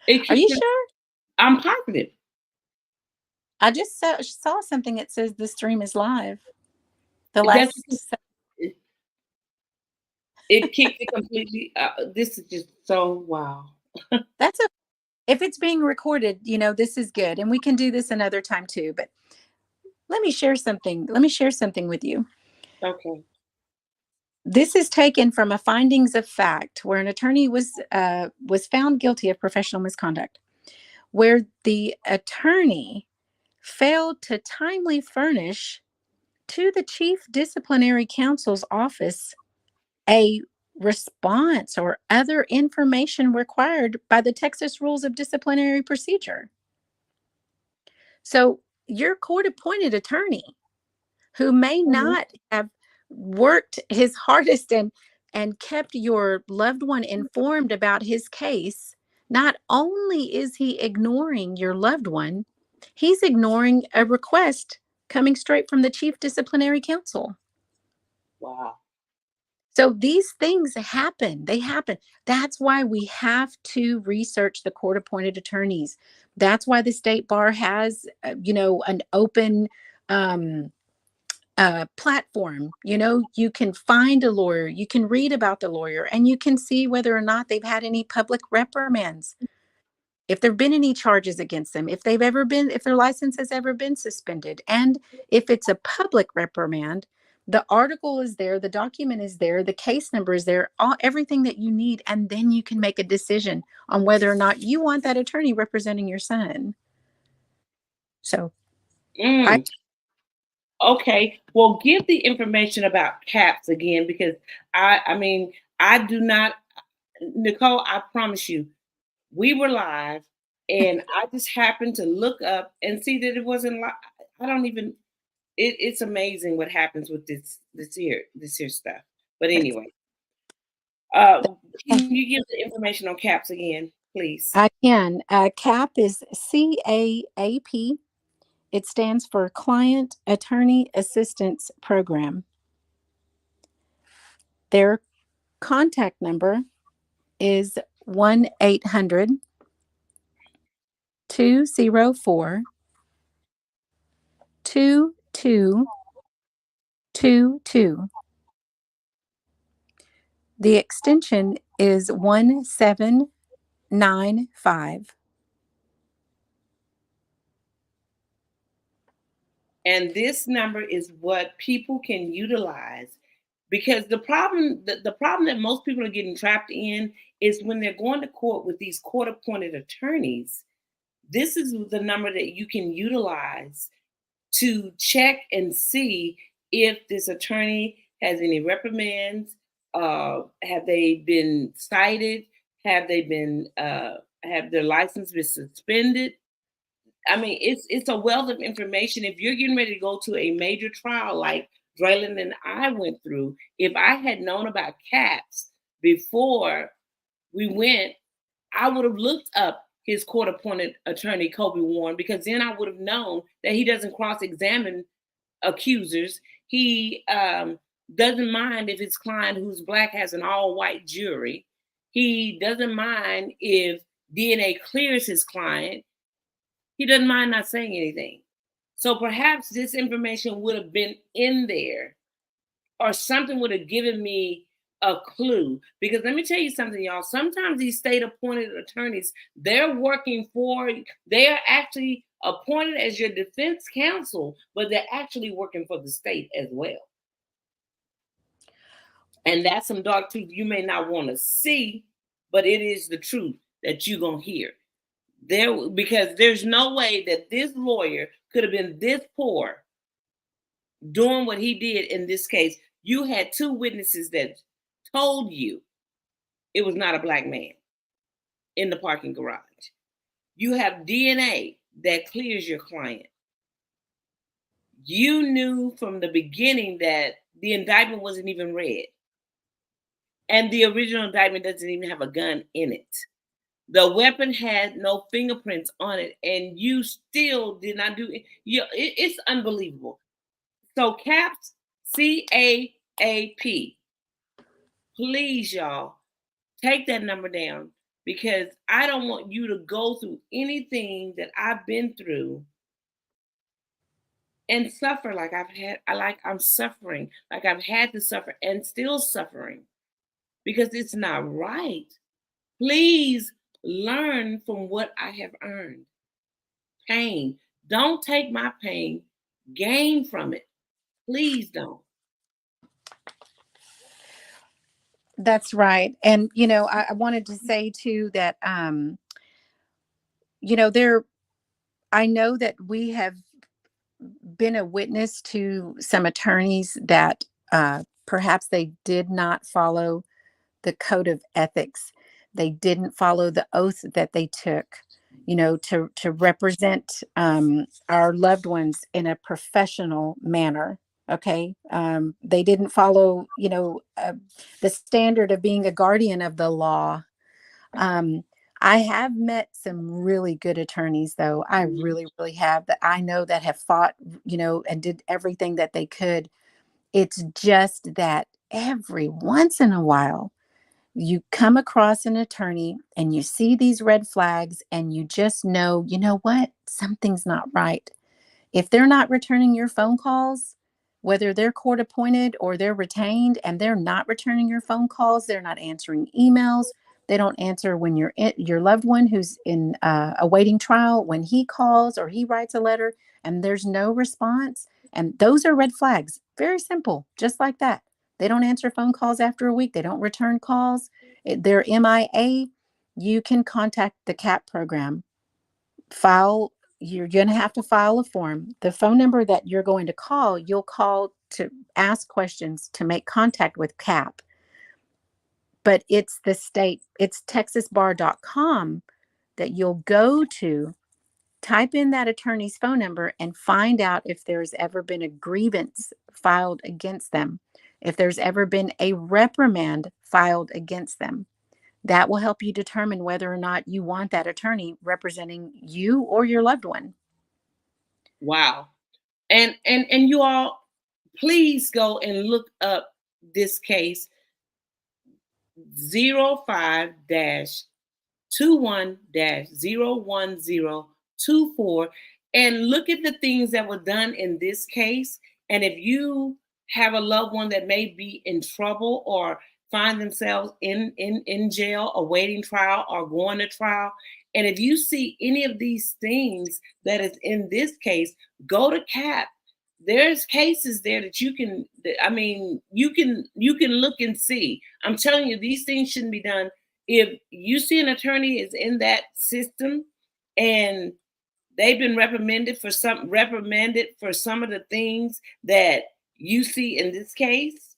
It Are keeps. you sure? I'm positive. I just saw something that says the stream is live. The That's last, it, it keeps it completely. This is just so wow. that's a, if it's being recorded, this is good. And we can do this another time too. But let me share something. Let me share something with you. Okay. This is taken from a findings of fact where an attorney was found guilty of professional misconduct, where the attorney failed to timely furnish to the chief disciplinary counsel's office a response or other information required by the Texas Rules of Disciplinary Procedure. So, your court appointed attorney who may Mhm. not have worked his hardest and kept your loved one informed about his case, not only is he ignoring your loved one, he's ignoring a request coming straight from the chief disciplinary counsel. Wow. So these things happen. They happen. That's why we have to research the court appointed attorneys. That's why the state bar has, an open um, platform. You can find a lawyer, you can read about the lawyer, and you can see whether or not they've had any public reprimands, if there've been any charges against them, if their license has ever been suspended. And if it's a public reprimand, the article is there, the document is there, the case number is there, everything that you need. And then you can make a decision on whether or not you want that attorney representing your son. So I Mm. Okay. Well, give the information about caps again because I mean, I do not, Nicole, I promise you, we were live and I just happened to look up and see that it wasn't live. I don't even, it's amazing what happens with this here stuff. But that's anyway, can you give the information on caps again, please? I can. CAP is CAAP. It stands for Client Attorney Assistance Program. Their contact number is 1-800 204 2222. The extension is 1795. And this number is what people can utilize because the problem that most people are getting trapped in is when they're going to court with these court appointed attorneys. This is the number that you can utilize to check and see if this attorney has any reprimands. Have they been cited? Have they been have their license been suspended? I mean, it's a wealth of information. If you're getting ready to go to a major trial like Draylon and I went through, if I had known about caps before we went, I would have looked up his court appointed attorney, Kobe Warren, because then I would have known that he doesn't cross examine accusers. He doesn't mind if his client, who's black, has an all white jury. He doesn't mind if DNA clears his client. He doesn't mind not saying anything. So perhaps this information would have been in there or something would have given me a clue. Because let me tell you something, y'all. Sometimes these state appointed attorneys, they are actually appointed as your defense counsel, but they're actually working for the state as well. And that's some dark truth you may not want to see, but it is the truth that you're going to hear. Because there's no way that this lawyer could have been this poor doing what he did in this case. You had two witnesses that told you it was not a black man in the parking garage. You have DNA that clears your client. You knew from the beginning that the indictment wasn't even read. And the original indictment doesn't even have a gun in it. The weapon had no fingerprints on it, and you still did not do it. It's unbelievable. So CAPS, CAAP, please, y'all, take that number down. because I don't want you to go through anything that I've been through and suffer like I'm suffering, like I've had to suffer and still suffering, because it's not right. Please learn from what I have earned. Pain. Don't take my pain, gain from it. Please don't. That's right. And, I wanted to say too that, there, I know that we have been a witness to some attorneys that perhaps they did not follow the code of ethics. They didn't follow the oath that they took, to represent our loved ones in a professional manner. Okay. They didn't follow, the standard of being a guardian of the law. um, I have met some really good attorneys, though. I really, really have, that I know that have fought, and did everything that they could. It's just that every once in a while, you come across an attorney and you see these red flags and you just know, you know what? Something's not right. If they're not returning your phone calls, whether they're court appointed or they're retained, and they're not returning your phone calls, they're not answering emails, they don't answer when your loved one who's in awaiting trial, when he calls or he writes a letter and there's no response, and those are red flags. Very simple, just like that. They don't answer phone calls after a week. They don't return calls. They're MIA. You can contact the CAP program. File You're going to have to file a form. The phone number that you're going to call, you'll call to ask questions to make contact with CAP. But it's it's texasbar.com that you'll go to, type in that attorney's phone number and find out if there's ever been a grievance filed against them, if there's ever been a reprimand filed against them. That will help you determine whether or not you want that attorney representing you or your loved one. Wow. And you all, please go and look up this case, 05 21 01024, and look at the things that were done in this case. And if you have a loved one that may be in trouble or find themselves in jail awaiting trial or going to trial, and if you see any of these things that is in this case, go to CAP. There's cases there that you can look and see. I'm telling you, these things shouldn't be done. If you see an attorney is in that system and they've been reprimanded for some of the things that you see in this case,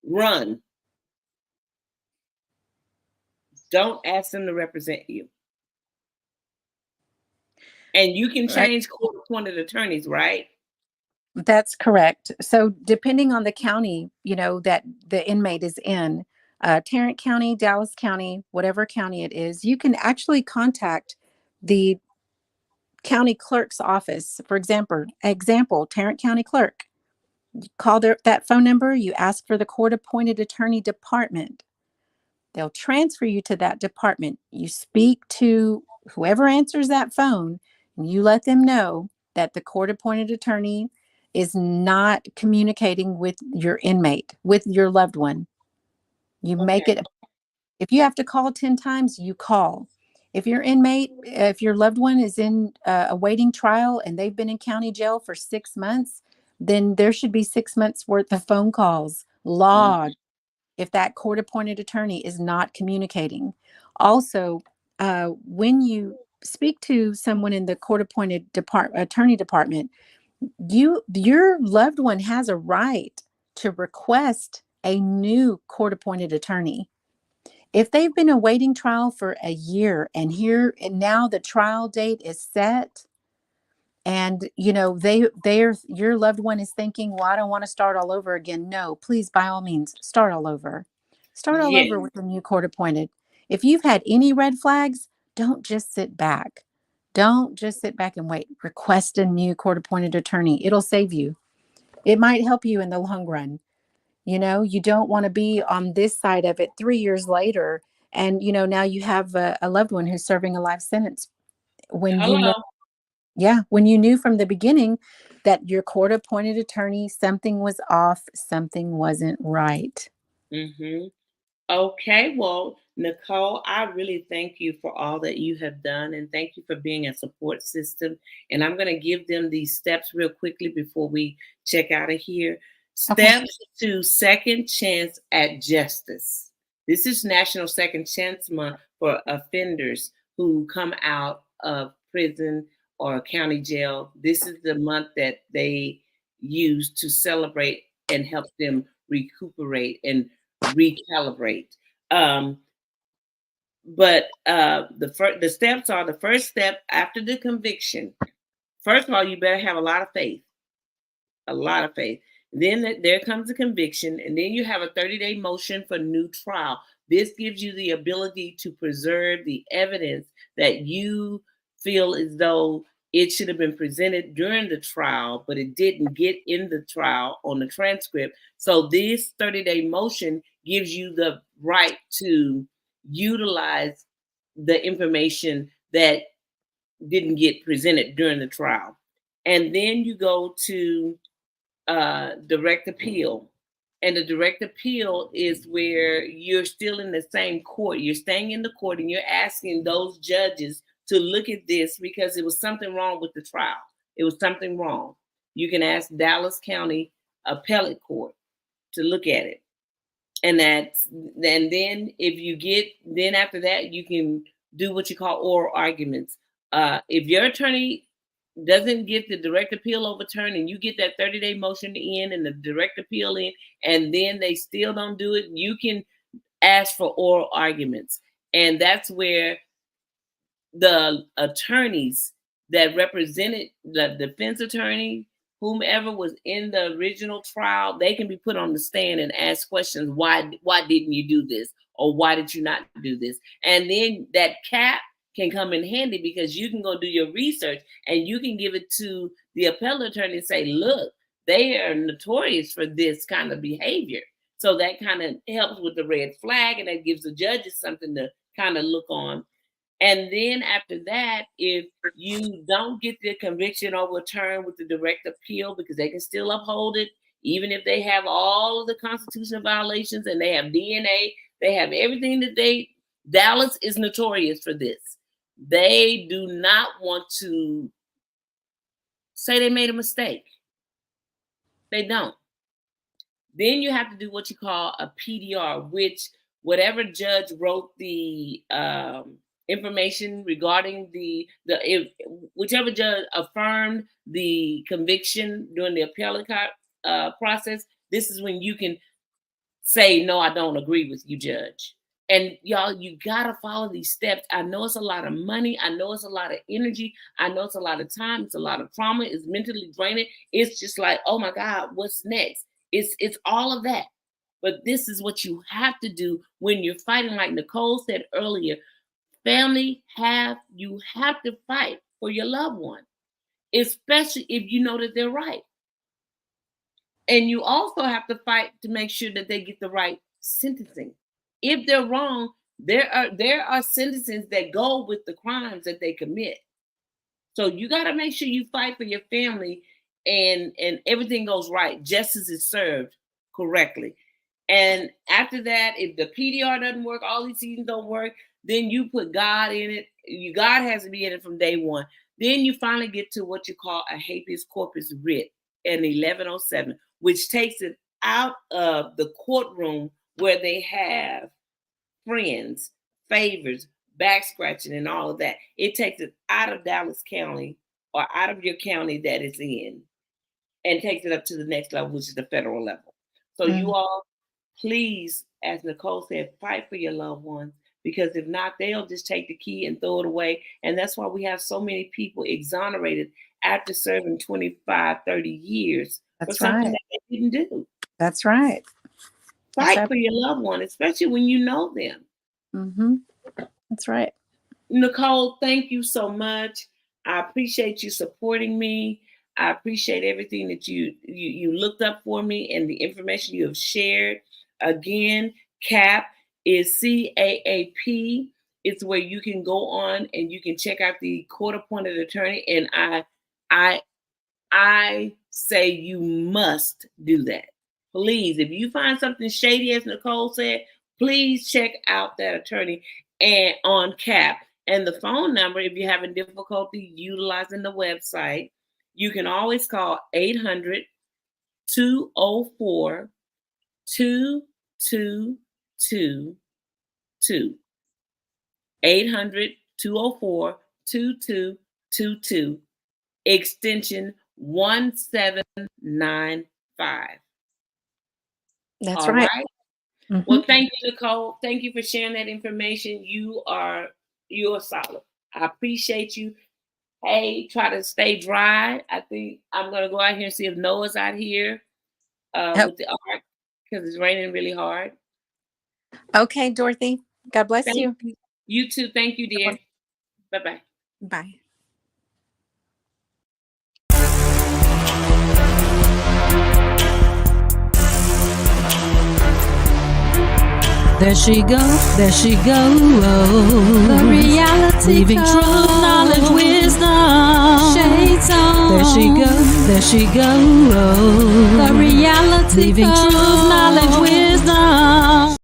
run. Don't ask them to represent you. And you can Right. change court appointed attorneys, right? That's correct. So depending on the county, that the inmate is in, Tarrant County, Dallas County, whatever county it is, you can actually contact the county clerk's office. For example, Tarrant County Clerk. Call that phone number. You ask for the court appointed attorney department. They'll transfer you to that department. You speak to whoever answers that phone, and you let them know that the court appointed attorney is not communicating with your inmate, with your loved one. You make Okay. it, if you have to call 10 times, you call. If your loved one is in awaiting trial and they've been in county jail for 6 months, then there should be 6 months worth of phone calls logged if that court appointed attorney is not communicating. Also, when you speak to someone in the court appointed attorney department, your loved one has a right to request a new court appointed attorney. If they've been awaiting trial for a year and now the trial date is set, and they're your loved one is thinking, well, I don't want to start all over again. No, please, by all means, start all over. Start all Yes. over with a new court appointed. If you've had any red flags, don't just sit back. Don't just sit back and wait. Request a new court appointed attorney. It'll save you. It might help you in the long run. You don't want to be on this side of it 3 years later And, now you have a loved one who's serving a life sentence. When you know, Hello. yeah, when you knew from the beginning that your court appointed attorney, something was off, something wasn't right. Mm-hmm. Okay, well, Nicole, I really thank you for all that you have done and thank you for being a support system. And I'm going to give them these steps real quickly before we check out of here. Okay. Steps to second chance at justice. This is National Second Chance Month for offenders who come out of prison or county jail. This is the month that they use to celebrate and help them recuperate and recalibrate. Um, but the steps are: the first step after the conviction. First of all, you better have a lot of faith, a lot of faith. Then there comes the conviction, and then you have a 30-day motion for new trial. This gives you the ability to preserve the evidence that you feel as though it should have been presented during the trial, but it didn't get in the trial on the transcript. So this 30-day motion gives you the right to utilize the information that didn't get presented during the trial. And then you go to direct appeal. And the direct appeal is where you're still in the same court. You're staying in the court and you're asking those judges to look at this because it was something wrong with the trial. It was something wrong. You can ask Dallas County Appellate Court to look at it. And then if you get, then after that, you can do what you call oral arguments. If your attorney doesn't get the direct appeal overturned and you get that 30-day motion in and the direct appeal in, and then they still don't do it, you can ask for oral arguments. And that's where the attorneys that represented the defense attorney, whomever was in the original trial, they can be put on the stand and ask questions. Why didn't you do this? Or why did you not do this? And then that cap can come in handy because you can go do your research and you can give it to the appellate attorney and say, look, they are notorious for this kind of behavior. So that kind of helps with the red flag, and that gives the judges something to kind of look on. And then after that, if you don't get the conviction overturned with the direct appeal, because they can still uphold it, even if they have all of the constitutional violations and they have DNA, they have everything Dallas is notorious for this. They do not want to say they made a mistake. They don't. Then you have to do what you call a PDR, which whatever judge wrote the information regarding whichever judge affirmed the conviction during the appellate process, this is when you can say, no, I don't agree with you, judge. And y'all, you gotta follow these steps. I know it's a lot of money. I know it's a lot of energy. I know it's a lot of time. It's a lot of trauma. It's mentally draining. It's just like, oh my God, what's next? It's all of that. But this is what you have to do when you're fighting. Like Nicole said earlier, you have to fight for your loved one, especially if you know that they're right. And you also have to fight to make sure that they get the right sentencing. If they're wrong, there are sentences that go with the crimes that they commit. So you got to make sure you fight for your family and everything goes right. Justice is served correctly. And after that, if the PDR doesn't work, all these things don't work, then you put God in it. God has to be in it from day one. Then you finally get to what you call a habeas corpus writ in 1107, which takes it out of the courtroom where they have friends, favors, back scratching, and all of that. It takes it out of Dallas County or out of your county that it's in and takes it up to the next level, which is the federal level. So you all, please, as Nicole said, fight for your loved ones, because if not, they'll just take the key and throw it away. And that's why we have so many people exonerated after serving 25, 30 years for something that they didn't do. That's right. Fight for your loved one, especially when you know them. Mm-hmm. That's right. Nicole, thank you so much. I appreciate you supporting me. I appreciate everything that you looked up for me and the information you have shared. Again, CAP is CAAP. It's where you can go on and you can check out the court-appointed attorney. And I say you must do that. Please, if you find something shady, as Nicole said, please check out that attorney and on CAP. And the phone number, if you're having difficulty utilizing the website, you can always call 800-204-2222. 800-204-2222, extension 1795. That's All right. Mm-hmm. Well, thank you, Nicole. Thank you for sharing that information. You're solid. I appreciate you. Hey, try to stay dry. I think I'm going to go out here and see if Noah's out here with the art, because it's raining really hard. Okay, Dorothy. God bless you. You too. Thank you, dear. Bye-bye. Bye. There she go, the reality, leaving truth, knowledge, wisdom, shades on. There she go, the reality, leaving truth, knowledge, wisdom.